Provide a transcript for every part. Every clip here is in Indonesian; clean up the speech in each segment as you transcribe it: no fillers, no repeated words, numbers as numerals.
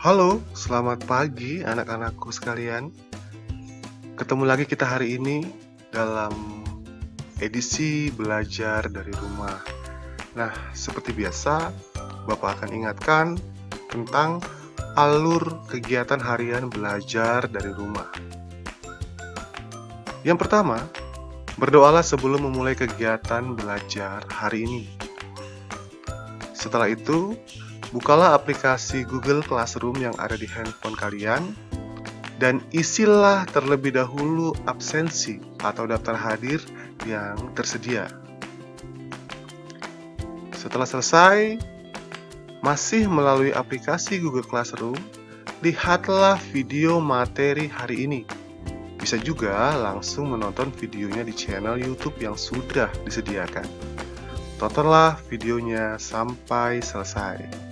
Halo, selamat pagi anak-anakku sekalian. Ketemu lagi kita hari ini dalam edisi belajar dari rumah. Nah, seperti biasa, Bapak akan ingatkan tentang alur kegiatan harian belajar dari rumah. Yang pertama, berdoalah sebelum memulai kegiatan belajar hari ini. Setelah itu, bukalah aplikasi Google Classroom yang ada di handphone kalian dan isilah terlebih dahulu absensi atau daftar hadir yang tersedia. Setelah selesai, masih melalui aplikasi Google Classroom, lihatlah video materi hari ini. Bisa juga langsung menonton videonya di channel YouTube yang sudah disediakan. Tontonlah videonya sampai selesai.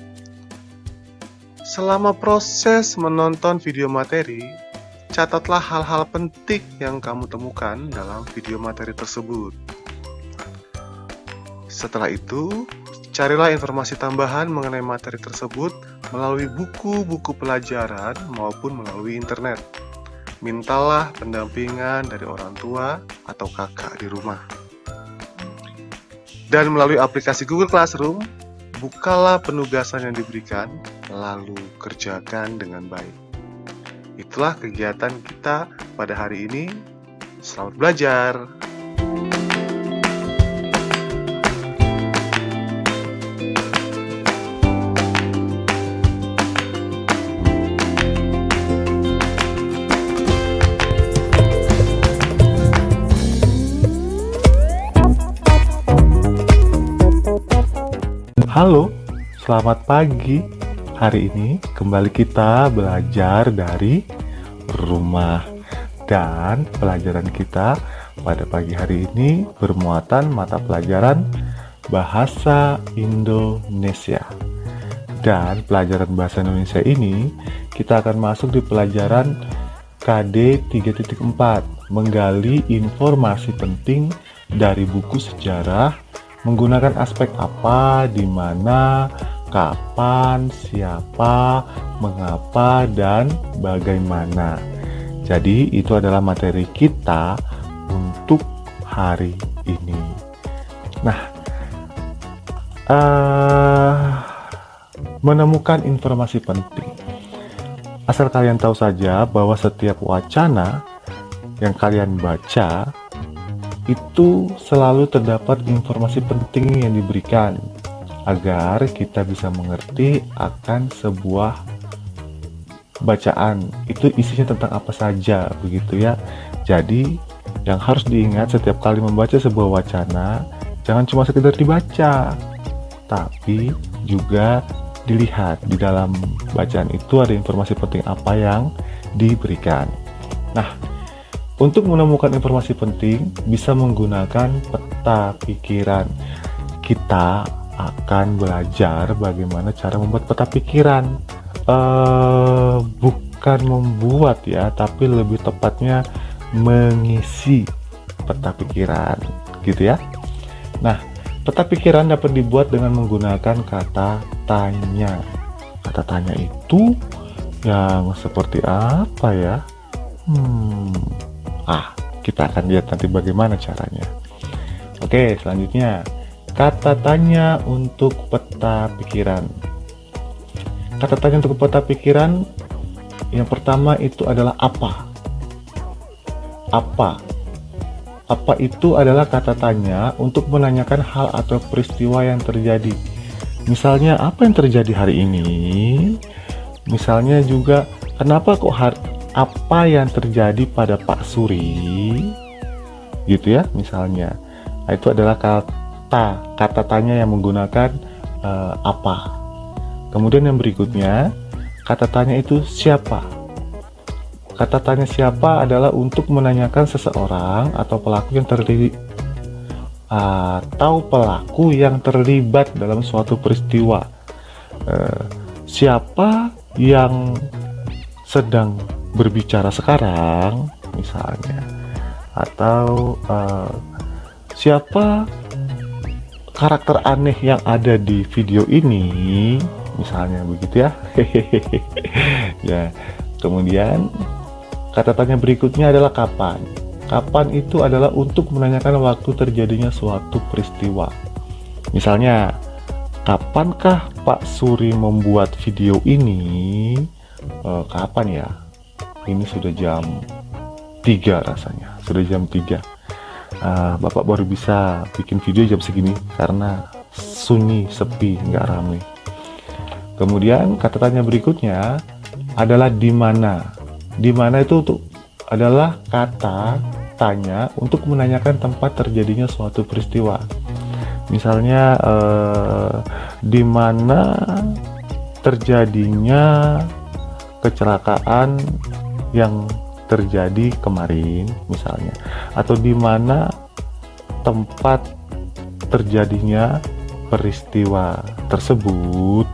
Selama proses menonton video materi, catatlah hal-hal penting yang kamu temukan dalam video materi tersebut. Setelah itu, carilah informasi tambahan mengenai materi tersebut melalui buku-buku pelajaran maupun melalui internet. Mintalah pendampingan dari orang tua atau kakak di rumah. Dan melalui aplikasi Google Classroom, bukalah penugasan yang diberikan, lalu kerjakan dengan baik. Itulah kegiatan kita pada hari ini. Selamat belajar! Halo, selamat pagi. Hari ini kembali kita belajar dari rumah. Dan pelajaran kita pada pagi hari ini bermuatan mata pelajaran Bahasa Indonesia. Dan pelajaran Bahasa Indonesia ini kita akan masuk di pelajaran KD 3.4, menggali informasi penting dari buku sejarah menggunakan aspek apa, di mana, kapan, siapa, mengapa, dan bagaimana. Jadi itu adalah materi kita untuk hari ini. Nah, menemukan informasi penting. Asal kalian tahu saja bahwa setiap wacana yang kalian baca itu selalu terdapat informasi penting yang diberikan agar kita bisa mengerti akan sebuah bacaan itu isinya tentang apa saja, begitu ya. Jadi yang harus diingat setiap kali membaca sebuah wacana, jangan cuma sekedar dibaca, tapi juga dilihat di dalam bacaan itu ada informasi penting apa yang diberikan. Nah, untuk menemukan informasi penting bisa menggunakan peta pikiran. Kita akan belajar bagaimana cara membuat peta pikiran. Bukan membuat ya, tapi lebih tepatnya mengisi peta pikiran, gitu ya. Nah, peta pikiran dapat dibuat dengan menggunakan kata tanya. Kata tanya itu yang seperti apa ya? Kita akan lihat nanti bagaimana caranya. Oke, selanjutnya kata tanya untuk peta pikiran. Kata tanya untuk peta pikiran yang pertama itu adalah apa. Apa itu adalah kata tanya untuk menanyakan hal atau peristiwa yang terjadi. Misalnya, apa yang terjadi hari ini? Misalnya juga, kenapa kok apa yang terjadi pada Pak Suri, gitu ya, misalnya. Nah, itu adalah kata tanya yang menggunakan apa. Kemudian yang berikutnya, kata tanya itu siapa. Kata tanya siapa adalah untuk menanyakan seseorang atau pelaku yang terlibat dalam suatu peristiwa. Siapa yang sedang berbicara sekarang, misalnya, atau siapa karakter aneh yang ada di video ini, misalnya begitu ya. Ya, kemudian kata tanya berikutnya adalah kapan. Kapan itu adalah untuk menanyakan waktu terjadinya suatu peristiwa. Misalnya, kapankah Pak Suri membuat video ini? Kapan ya? Ini sudah jam 3 rasanya. Sudah jam 3. Bapak baru bisa bikin video jam segini karena sunyi, sepi, nggak rame. Kemudian kata tanya berikutnya adalah di mana. Di mana itu adalah kata tanya untuk menanyakan tempat terjadinya suatu peristiwa. Misalnya di mana terjadinya kecelakaan yang terjadi kemarin misalnya, atau di mana tempat terjadinya peristiwa tersebut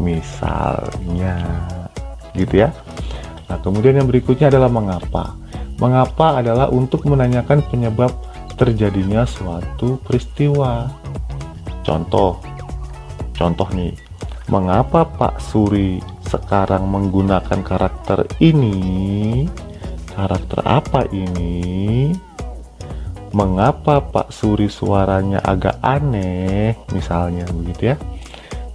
misalnya, gitu ya. Nah, kemudian yang berikutnya adalah mengapa. Mengapa adalah untuk menanyakan penyebab terjadinya suatu peristiwa. Contoh nih, mengapa Pak Suri sekarang menggunakan karakter ini? Karakter apa ini? Mengapa Pak Suri suaranya agak aneh? Misalnya begitu ya.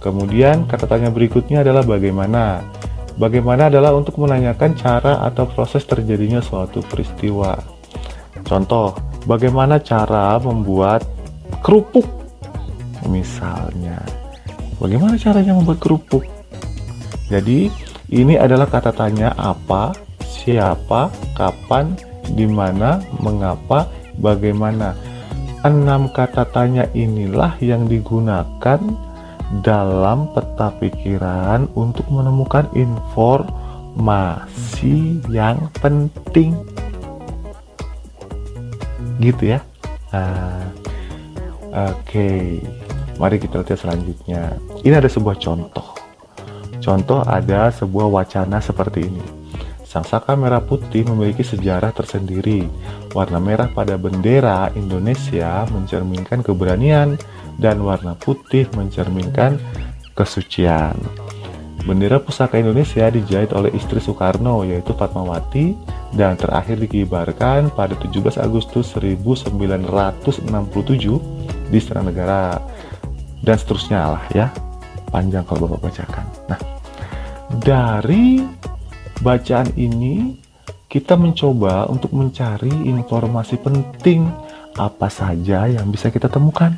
Kemudian kata tanya berikutnya adalah bagaimana. Bagaimana adalah untuk menanyakan cara atau proses terjadinya suatu peristiwa. Contoh, bagaimana cara membuat kerupuk? Misalnya, bagaimana caranya membuat kerupuk? Jadi, ini adalah kata tanya apa, siapa, kapan, di mana, mengapa, bagaimana. 6 kata tanya inilah yang digunakan dalam peta pikiran untuk menemukan informasi yang penting, gitu ya. Oke, mari kita lihat selanjutnya. Ini ada sebuah contoh. Contoh ada sebuah wacana seperti ini. Sang saka merah putih memiliki sejarah tersendiri. Warna merah pada bendera Indonesia mencerminkan keberanian, dan warna putih mencerminkan kesucian. Bendera pusaka Indonesia dijahit oleh istri Soekarno, yaitu Fatmawati, dan terakhir dikibarkan pada 17 Agustus 1967 di Istana Negara, dan seterusnya lah ya, panjang kalau Bapak bacakan. Nah, dari bacaan ini kita mencoba untuk mencari informasi penting apa saja yang bisa kita temukan,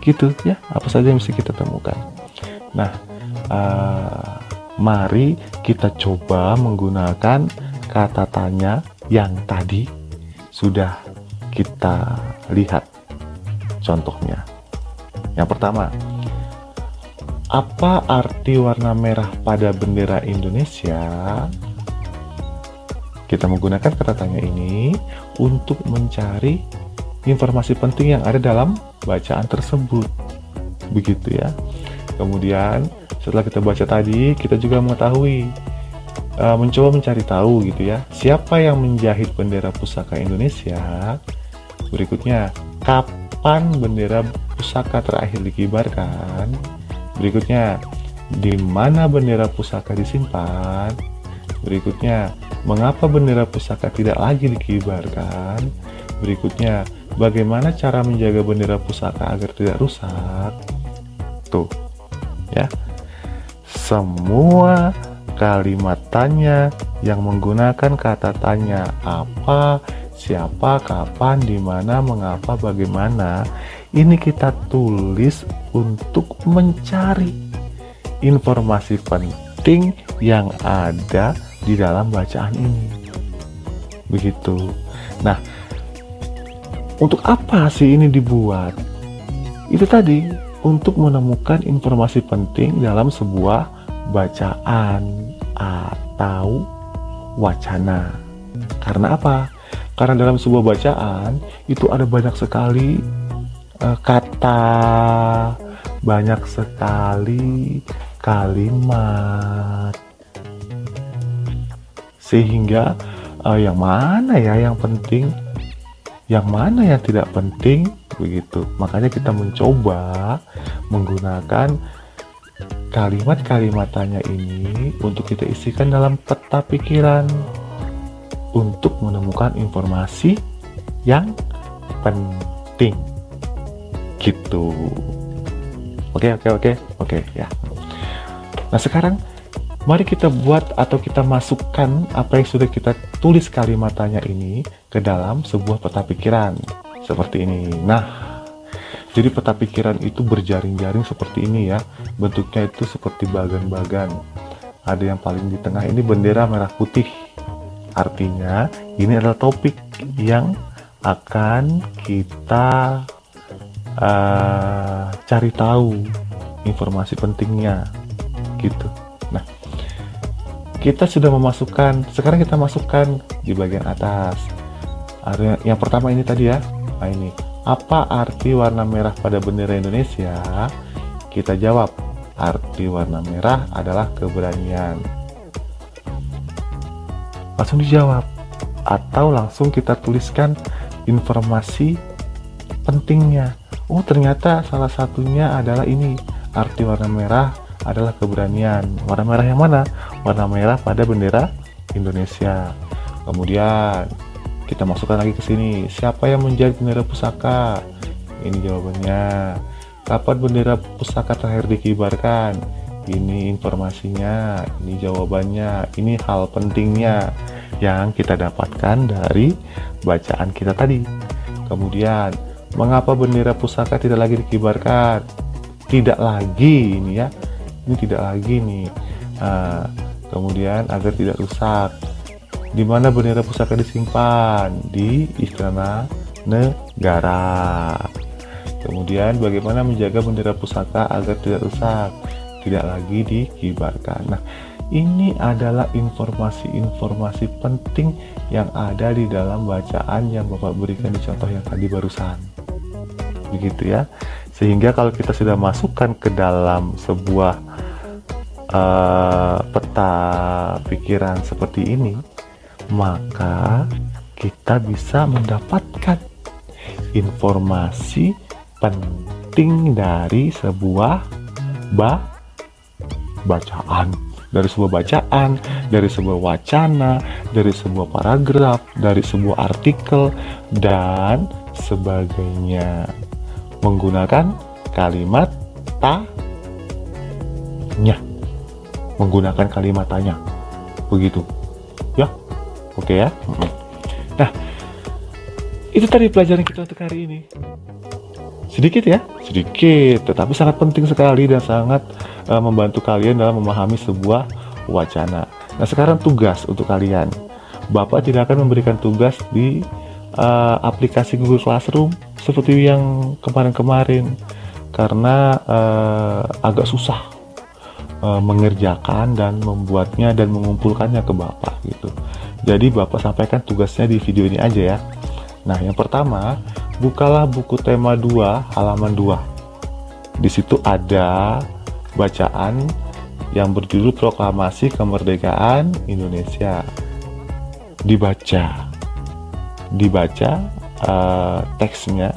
gitu ya, apa saja yang bisa kita temukan. Nah, mari kita coba menggunakan kata tanya yang tadi sudah kita lihat contohnya. Yang pertama, apa arti warna merah pada bendera Indonesia? Kita menggunakan kata tanya ini untuk mencari informasi penting yang ada dalam bacaan tersebut, begitu ya. Kemudian setelah kita baca tadi, kita juga mengetahui, mencoba mencari tahu gitu ya, siapa yang menjahit bendera pusaka Indonesia. Berikutnya, kapan bendera pusaka terakhir dikibarkan. Berikutnya, di mana bendera pusaka disimpan. Berikutnya, mengapa bendera pusaka tidak lagi dikibarkan. Berikutnya, bagaimana cara menjaga bendera pusaka agar tidak rusak. Tuh ya, semua kalimat tanya yang menggunakan kata tanya apa, siapa, kapan, di mana, mengapa, bagaimana, ini kita tulis untuk mencari informasi penting yang ada di dalam bacaan ini, begitu. Nah, untuk apa sih ini dibuat? Itu tadi, untuk menemukan informasi penting dalam sebuah bacaan atau wacana. Karena apa? Karena dalam sebuah bacaan itu ada banyak sekali kata, banyak sekali kalimat, sehingga yang mana ya yang penting, yang mana yang tidak penting, begitu. Makanya kita mencoba menggunakan kalimat-kalimat tanya ini untuk kita isikan dalam peta pikiran untuk menemukan informasi yang penting. Gitu. Oke ya. Nah, sekarang mari kita buat atau kita masukkan apa yang sudah kita tulis kalimat tanya ini ke dalam sebuah peta pikiran seperti ini. Nah, jadi peta pikiran itu berjaring-jaring seperti ini ya. Bentuknya itu seperti bagan-bagan. Ada yang paling di tengah ini bendera merah putih. Artinya ini adalah topik yang akan kita cari tahu informasi pentingnya gitu. Nah, kita sudah memasukkan, sekarang kita masukkan di bagian atas. Yang pertama ini tadi ya. Nah, ini apa arti warna merah pada bendera Indonesia? Kita jawab, arti warna merah adalah keberanian. Langsung dijawab, atau langsung kita tuliskan informasi pentingnya. Oh, ternyata salah satunya adalah ini, arti warna merah adalah keberanian. Warna merah yang mana? Warna merah pada bendera Indonesia. Kemudian kita masukkan lagi ke sini, siapa yang menjadi bendera pusaka? Ini jawabannya. Kapan bendera pusaka terakhir dikibarkan? Ini informasinya, ini jawabannya, ini hal pentingnya yang kita dapatkan dari bacaan kita tadi. Kemudian, mengapa bendera pusaka tidak lagi dikibarkan? Tidak lagi ini ya, ini tidak lagi nih. Kemudian agar tidak rusak. Di mana bendera pusaka disimpan? Di Istana Negara. Kemudian bagaimana menjaga bendera pusaka agar tidak rusak? Tidak lagi dikibarkan. Nah, ini adalah informasi-informasi penting yang ada di dalam bacaan yang Bapak berikan di contoh yang tadi barusan. Begitu ya. Sehingga kalau kita sudah masukkan ke dalam sebuah peta pikiran seperti ini, maka kita bisa mendapatkan informasi penting dari sebuah bacaan, dari sebuah wacana, dari sebuah paragraf, dari sebuah artikel, dan sebagainya. Menggunakan kalimat tanya. Menggunakan kalimat tanya. Begitu. Ya. Oke ya. Nah, itu tadi pelajaran kita untuk hari ini. Sedikit ya, sedikit, tetapi sangat penting sekali dan sangat membantu kalian dalam memahami sebuah wacana. Nah, sekarang tugas untuk kalian. Bapak tidak akan memberikan tugas di aplikasi Google Classroom seperti yang kemarin-kemarin karena agak susah mengerjakan dan membuatnya dan mengumpulkannya ke Bapak gitu. Jadi Bapak sampaikan tugasnya di video ini aja ya. Nah, yang pertama, bukalah buku tema 2 halaman 2. Di situ ada bacaan yang berjudul Proklamasi Kemerdekaan Indonesia. Dibaca teksnya.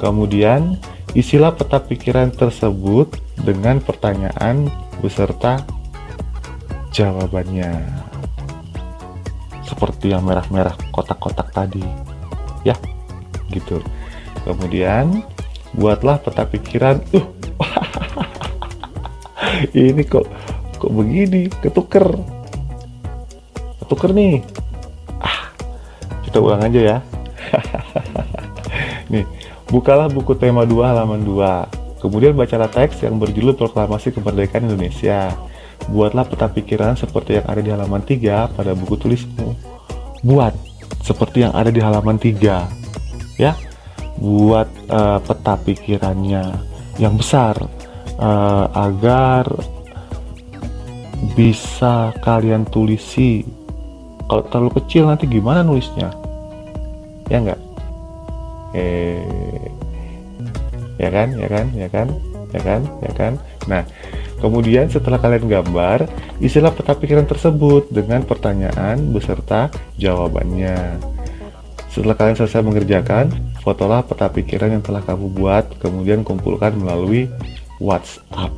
Kemudian isilah peta pikiran tersebut dengan pertanyaan beserta jawabannya. Seperti yang merah-merah kotak-kotak tadi. Ya, gitu. Kemudian buatlah peta pikiran. Ini kok begini, ketuker nih. Kita ulang aja ya. Nih, bukalah buku tema 2 halaman 2. Kemudian bacalah teks yang berjudul Proklamasi Kemerdekaan Indonesia. Buatlah peta pikiran seperti yang ada di halaman 3 pada buku tulismu. Buat seperti yang ada di halaman 3. Ya. Buat peta pikirannya yang besar agar bisa kalian tulisi. Kalau terlalu kecil nanti gimana nulisnya? Ya enggak? Ya kan? Nah, kemudian setelah kalian gambar, isilah peta pikiran tersebut dengan pertanyaan beserta jawabannya. Setelah kalian selesai mengerjakan, fotolah peta pikiran yang telah kamu buat, kemudian kumpulkan melalui WhatsApp.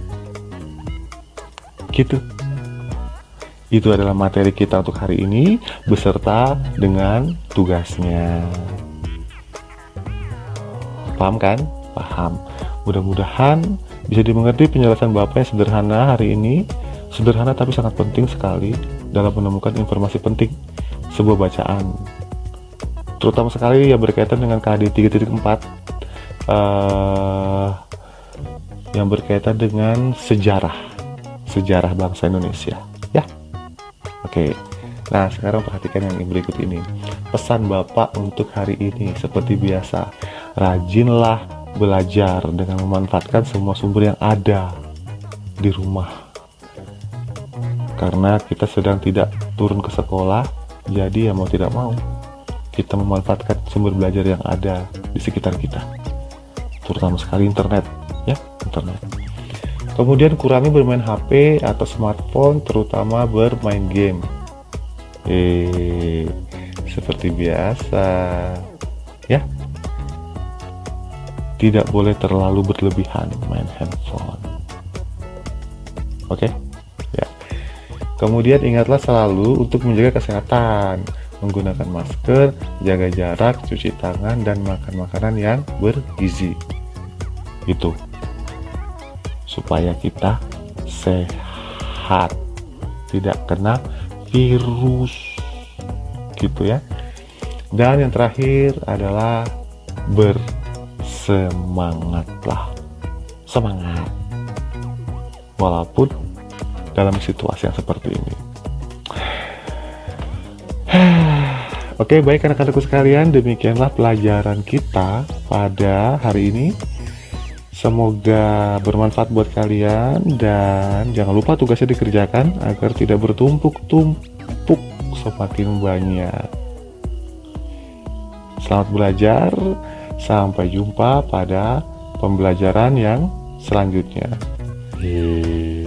Gitu. Itu adalah materi kita untuk hari ini beserta dengan tugasnya. Paham kan? Paham. Mudah-mudahan bisa dimengerti penjelasan Bapak yang sederhana hari ini. Sederhana tapi sangat penting sekali dalam menemukan informasi penting sebuah bacaan. Terutama sekali yang berkaitan dengan KD 3.4 yang berkaitan dengan sejarah bangsa Indonesia. Ya. Oke. Nah, sekarang perhatikan yang berikut ini. Pesan Bapak untuk hari ini seperti biasa, rajinlah belajar dengan memanfaatkan semua sumber yang ada di rumah. Karena kita sedang tidak turun ke sekolah, jadi ya mau tidak mau kita memanfaatkan sumber belajar yang ada di sekitar kita, terutama sekali internet, ya, internet. Kemudian kurangi bermain HP atau smartphone, terutama bermain game. Seperti biasa, ya. Tidak boleh terlalu berlebihan main handphone. Oke? Ya. Kemudian ingatlah selalu untuk menjaga kesehatan, menggunakan masker, jaga jarak, cuci tangan, dan makan makanan yang bergizi. Itu supaya kita sehat, tidak kena virus, gitu ya. Dan yang terakhir adalah bersemangatlah, semangat walaupun dalam situasi yang seperti ini. Oke, baik anak-anakku sekalian, demikianlah pelajaran kita pada hari ini. Semoga bermanfaat buat kalian, dan jangan lupa tugasnya dikerjakan agar tidak bertumpuk-tumpuk semakin banyak. Selamat belajar, sampai jumpa pada pembelajaran yang selanjutnya. Yeay.